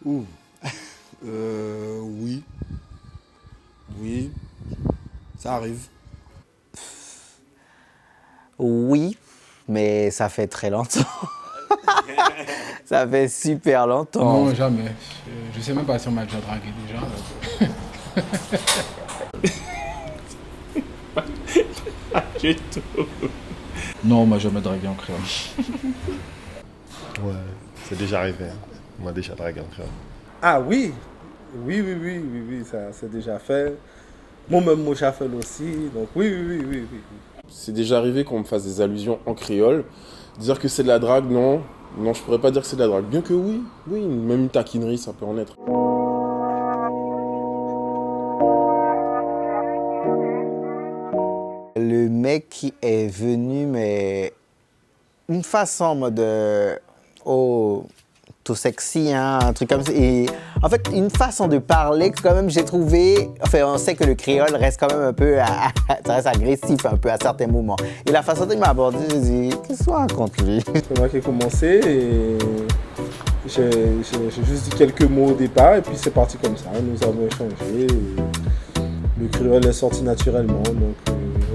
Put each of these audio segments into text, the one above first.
Ouh. Oui. Oui. Ça arrive. Oui, mais ça fait très longtemps. Ça fait super longtemps. Non, jamais. Je sais même pas si on m'a déjà dragué déjà. Du tout. Non, on m'a jamais dragué en créole. Ouais, c'est déjà arrivé. On m'a déjà dragué en créole. Ah oui, oui, ça c'est déjà fait. Moi-même, moi, j'ai fait aussi. Donc oui. C'est déjà arrivé qu'on me fasse des allusions en créole. Dire que c'est de la drague, non. Non, je pourrais pas dire que c'est de la drague. Bien que oui, même une taquinerie, ça peut en être. Le mec qui est venu, mais une façon en mode oh, tout sexy, hein, un truc comme ça. Et en fait, une façon de parler que quand même j'ai trouvé. Enfin, on sait que le créole reste quand même un peu, ça reste agressif un peu à certains moments. Et la façon dont il m'a abordé, j'ai dit, qu'est-ce qu'on raconte lui? C'est moi qui ai commencé et j'ai juste dit quelques mots au départ et puis c'est parti comme ça. Nous avons échangé. Et le créole est sorti naturellement, donc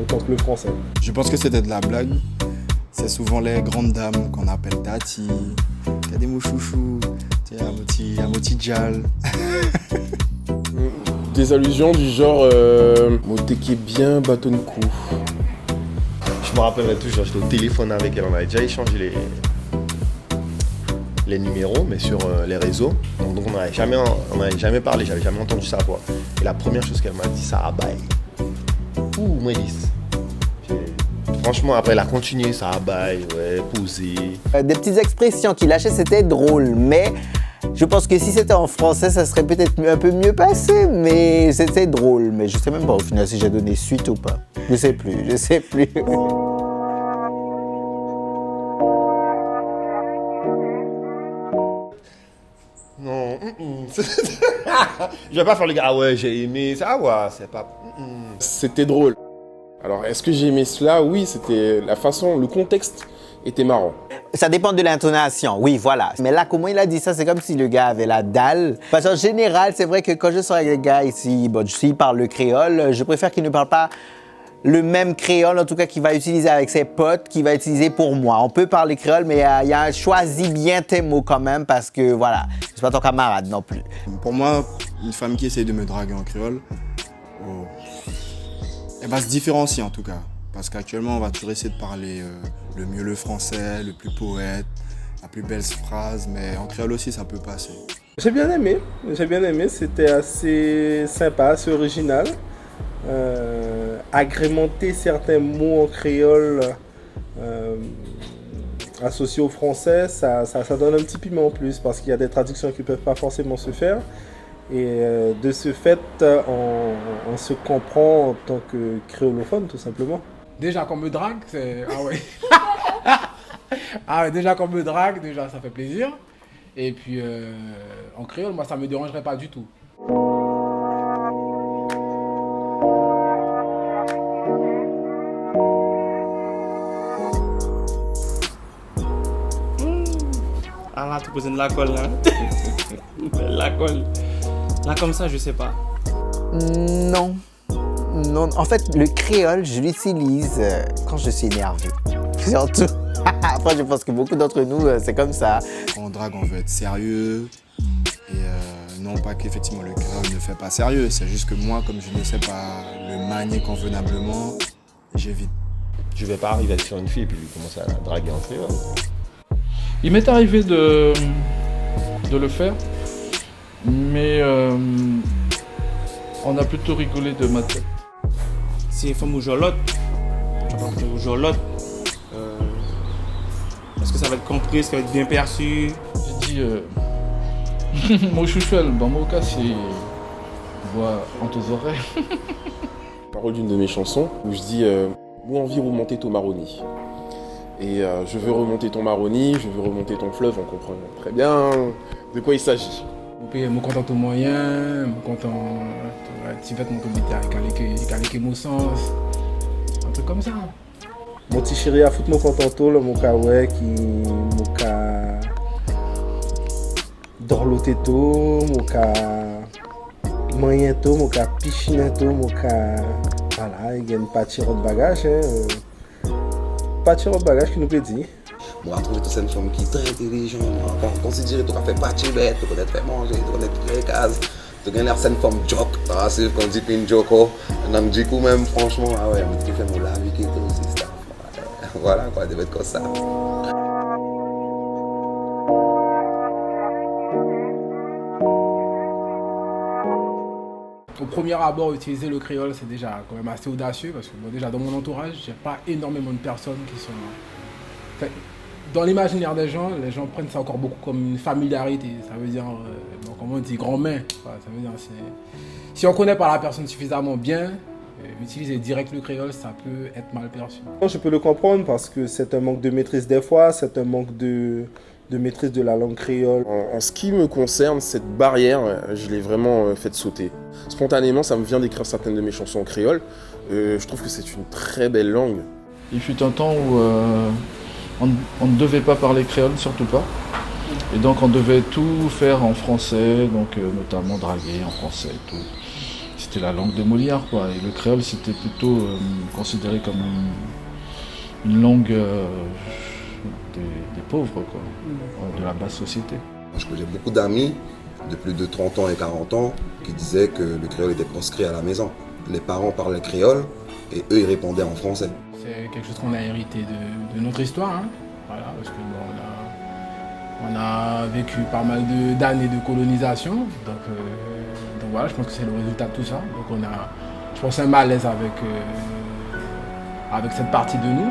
autant que le français. Je pense que c'était de la blague. C'est souvent les grandes dames qu'on appelle tati. Il y a des mots chouchous. Un moti djal. Des allusions du genre Moteke bien bâton de cou. Je me rappellerai toujours, j'étais au téléphone avec elle, on avait déjà échangé les numéros, mais sur les réseaux. Donc on n'avait jamais parlé, j'avais jamais entendu sa voix. Et la première chose qu'elle m'a dit, ça abaye. Ouh, moi, franchement, après, elle a continué, ça abaye, ouais, posé. Des petites expressions qu'il lâchait, c'était drôle, mais je pense que si c'était en français, ça serait peut-être un peu mieux passé, mais c'était drôle. Mais je sais même pas au final si j'ai donné suite ou pas. Je sais plus. Non, je vais pas faire le gars, ah ouais, j'ai aimé, ça, ah ouais, c'est pas... C'était drôle. Alors, est-ce que j'ai aimé cela? Oui, c'était la façon, le contexte était marrant. Ça dépend de l'intonation, oui, voilà. Mais là, comment il a dit ça, c'est comme si le gars avait la dalle. Parce qu'en général, c'est vrai que quand je sors avec des gars ici, bon, s'ils parlent le créole, je préfère qu'ils ne parlent pas le même créole, en tout cas, qu'il va utiliser avec ses potes, qu'il va utiliser pour moi. On peut parler créole, mais il y a choisis bien tes mots quand même, parce que voilà, c'est pas ton camarade non plus. Pour moi, une femme qui essaie de me draguer en créole, elle va se différencier en tout cas. Parce qu'actuellement, on va toujours essayer de parler le mieux le français, le plus poète, la plus belle phrase, mais en créole aussi, ça peut passer. J'ai bien aimé, c'était assez sympa, assez original. Agrémenter certains mots en créole associés au français, ça donne un petit piment en plus parce qu'il y a des traductions qui ne peuvent pas forcément se faire. Et de ce fait, on se comprend en tant que créolophone, tout simplement. Déjà qu'on me drague, c'est... Ah ouais. Ah ouais, déjà qu'on me drague, déjà ça fait plaisir. Et puis en créole, moi ça me dérangerait pas du tout. Ah là, tu poses de la colle là. La colle. Là comme ça, je sais pas. Non. Non, en fait, le créole, je l'utilise quand je suis énervé. Surtout. Après, je pense que beaucoup d'entre nous, c'est comme ça. Quand on drague, on veut être sérieux. Et non pas qu'effectivement le créole ne fait pas sérieux, c'est juste que moi, comme je ne sais pas le manier convenablement, j'évite. Je vais pas arriver sur une fille et puis lui commencer à la draguer en créole. Il m'est arrivé de le faire, mais on a plutôt rigolé de ma tête. Si une femme ou jolotte, est-ce que ça va être compris, est-ce que ça va être bien perçu? J'ai dit, mon chouchouel, dans mon cas, c'est bois en tes oreilles. Parole d'une de mes chansons où je dis où envie remonter ton maroni. Et je veux remonter ton maroni, je veux remonter ton fleuve, on comprend très bien de quoi il s'agit. Mon content au moyen, mon content, tu vas te monter avec mon sens, un truc comme ça. Mon petit chéri a foutu mon contento, mon kawaii qui dorloteto, moka manyeto, moka pichineto, moka voilà, il y a une partie de bagage, partie de bagage qui nous peut dire. Moi, je trouve que c'est une femme qui est très intelligente. On considère que tu as fait partie bête, tu connais faire manger, tu connais toutes les cases. Tu as l'air c'est une femme joke, c'est qu'on dit une joke. Donc du coup même franchement, ah ouais, tu fais mon la vie qui est aussi ça. Voilà quoi, devait être comme ça. Au premier abord, utiliser le créole, c'est déjà quand même assez audacieux parce que bon, déjà dans mon entourage, j'ai pas énormément de personnes qui sont... Enfin, dans l'imaginaire des gens, les gens prennent ça encore beaucoup comme une familiarité. Ça veut dire, bon, comme on dit, grand-main. Voilà, ça veut dire, si on connaît pas la personne suffisamment bien, utiliser direct le créole, ça peut être mal perçu. Je peux le comprendre parce que c'est un manque de maîtrise des fois, c'est un manque de maîtrise de la langue créole. En ce qui me concerne, cette barrière, je l'ai vraiment faite sauter. Spontanément, ça me vient d'écrire certaines de mes chansons en créole. Je trouve que c'est une très belle langue. Il fut un temps où on ne devait pas parler créole, surtout pas. Et donc on devait tout faire en français, donc notamment draguer en français et tout. C'était la langue de Molière, quoi. Et le créole, c'était plutôt considéré comme une langue des pauvres, quoi, de la basse société. Parce que j'ai beaucoup d'amis de plus de 30 ans et 40 ans qui disaient que le créole était proscrit à la maison. Les parents parlaient créole et eux, ils répondaient en français. C'est quelque chose qu'on a hérité de notre histoire, hein. Voilà, parce que bon, on a vécu pas mal d'années de colonisation, donc voilà, je pense que c'est le résultat de tout ça. Donc on a, je pense, un malaise avec cette partie de nous.